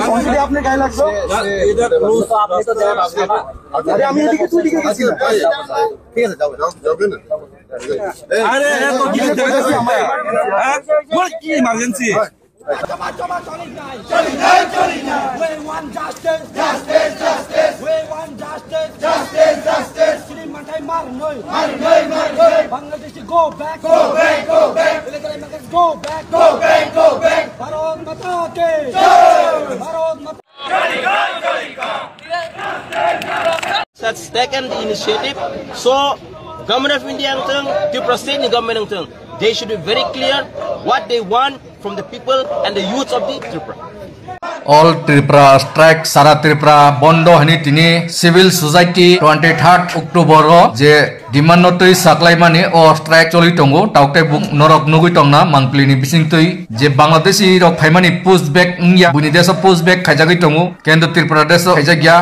কনসিডি আপনি গায়ে লাগলো তো আপনি তো দেন আরে আমি এদিকে তুই দিকে গেছি ঠিক আছে যাও যাবেন আরে এত কি দেখতেছি আমরা বল কি ইমার্জেন্সি চলি নাই we want justice we want justice Shri মাথায় মার নই বাংলাদেশে go back go back go back Bharat মাতা কে ভারত মাতা that's taken the initiative so government of India to proceed the government they should be very clear what they want from the people and the youth of the Tripura. All Tripura strike Sara Tripura bondo hani tini civil society 23rd October je demand notoi saklai mani o strike choli tongo taukte buk norok nugui tongna mangpli ni bising toi je Bangladeshi rok phaimani push back ngya buni desa push back khajagi tongo kendo Tripura deso khajagya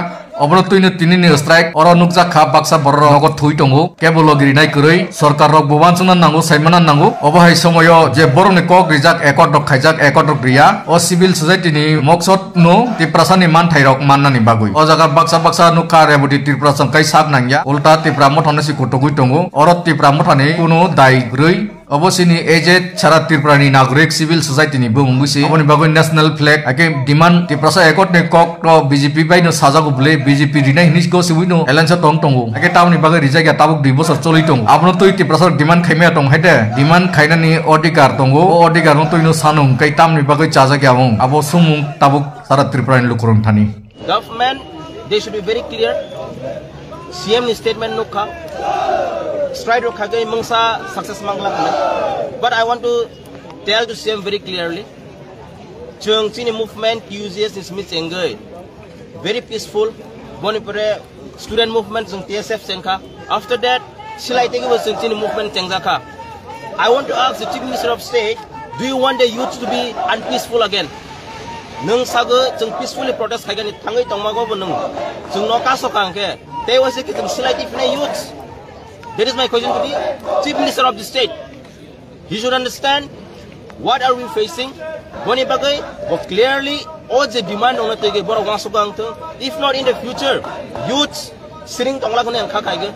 অবরতইনো তিনিনি strike অর নুকজা খা বাক্সা বড় নগদ থুই টঙ্গো কেবল গিরিনাই কই সরকার রক বুবানসুনা নাঙ্গো সাইমানা নাঙ্গো অবহাই সময় যে বড়নি কক রিজাক একট রক খাইজাক একট রক রিয়া ও সিভিল সোসাইটিনি মকসদ নো ত্রিপুরাসানি মান থাইরক মাননানি বাগুই ও জায়গা বাক্সা নুকা রেবটি ত্রিপুরা সংকাই সাক নাঙ্গিয়া উল্টা ত্রিপুরা মঠনসি কুটগুই টঙ্গো অর ত্রিপুরা মঠনি কোনো দাই গ্রই অবশ্যই এজেড সারা ত্রিপুরানি নাগরিক সিভিল সোসাইটিনি বুমুসি অবনি বাগুই ন্যাশনাল ফ্ল্যাগ আকে ডিমান্ড ত্রিপুরা একট নে কক তো বিজেপি বাইনো সাজাগো বলে বিজেপি রিনাই হিনিসগো সিবুইনো এলানসা টংটংগো আকে টাউনি বাগে রিজাইয়া তাবুক 2 বছর চলি টং আপনো তুই ত্রিপুরা ডিমান্ড খাইমেয়া টং হেতে ডিমান্ড খাইনানি অধিকার টংগো ও অধিকার নো তুইনো সানুং কাই টাউনি বাগে চাজাগিয়া মং আবো সুমুং তাবুক সারা ত্রিপুরানি লুকুরং থানি government they should be very clear CM statement no ka stride ro khage mangsa success mangla but I want to tell to CM very clearly chung chini movement uses is smith engay very peaceful bonipore student movement chung TSF senka after that silai tegi was chini movement chengzaka I want to ask the chief minister of state do you want the youth to be unpeaceful again nung sago chung peacefully protest khagani thangai tongmago bo nung chung no ka sokang ke they was a kitum silai tifne youth that is my question to the chief minister of the state he should understand what are we facing boni bagai but clearly all the demand on the ge boro wasukang to if not in the future youth siring tongla kone kha khai ge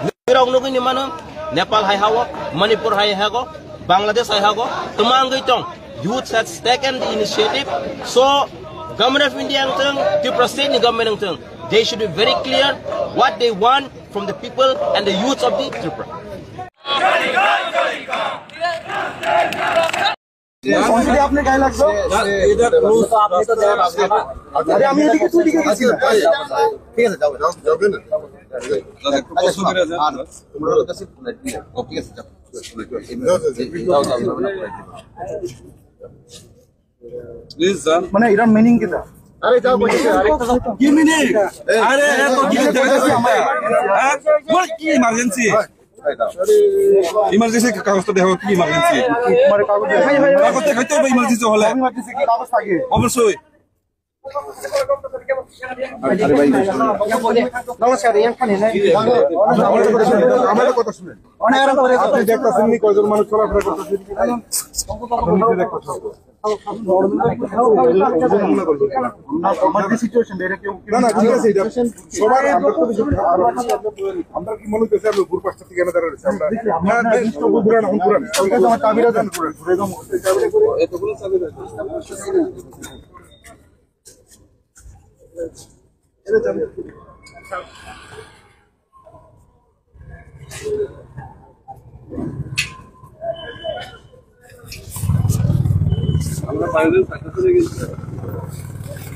nirong no ni manam Nepal hai hawo Manipur hai hago Bangladesh hai hago tumang ge tong youth has taken the initiative so government of India to proceed the government they should be very clear what they want from the people and the youth of the Tripura কনসিডি আপনি গায়ে লাগলো তো আপনি তো দেন আরে আমি এদিকে তুই দিকে গেছি ঠিক আছে যাও যাবেন প্রশ্ন করে আছে তোমরা কাছে ঠিক আছে যাও প্লিজ স্যার মানে এর মিনিং কি আরে যাও বলছি আরেকটা কি মিনিং আরে এত কি দেখতেছি আমরা বল কি ইমার্জেন্সি ইমার্জেন্সি কাগজটা দেখো কি ইমার্জেন্সি মানে কাগজ দেখাইতে হবে ইমার্জেন্সি হলে ইমার্জেন্সি কি কাগজ থাকে অবশ্যই আরে ভাই নমস্কার এখানে নাই আমাদের কথা শুনেন অনেক আর করে আপনি দেখতেছেন নি কয়জন মানুষ চলাফেরা করতেছে আপনি নিজে দেখতেছেন সিচুয়েশন এটা কেউ না ঠিক আছে এটা সবার আমরা কি মনে করতেছি আমরা বুর পাঁচটা থেকে এনে দাঁড়াচ্ছি আমরা পুরান আমার তাবিরা জান পুরান ঘুরেগম এতগুলো তাবিরা এটা জান আমরা ফাইনাল সাকসেস হয়ে গেছি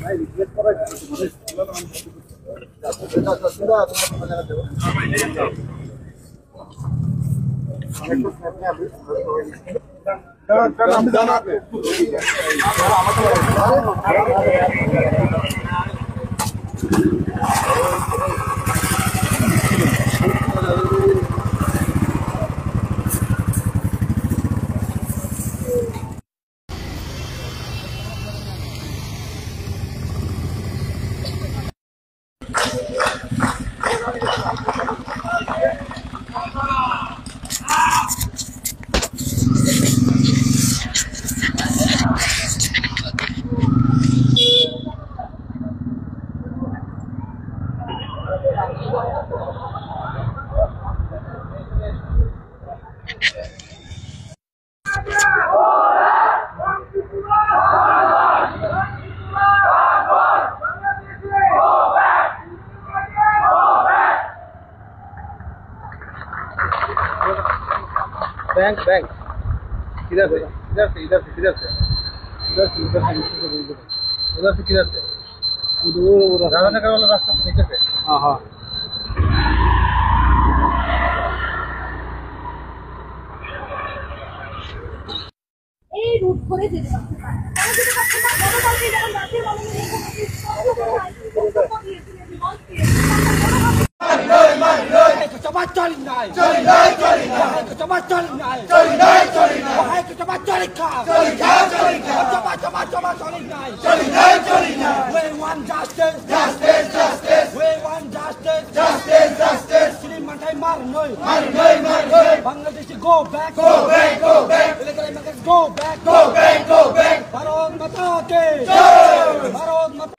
ভাই রিকোয়েস্ট করা আমি জানা बैंक किधर से उधर से किधर से उधर राधानगर वाला रास्ता नीचे से हाँ এই রুট করে যেতে পারতে পারে তারা যেতে পারতে না গতকালকে যখন রাতের Bangladesh go back. Go back. Bharat Mata ki Jai. Bharat Mata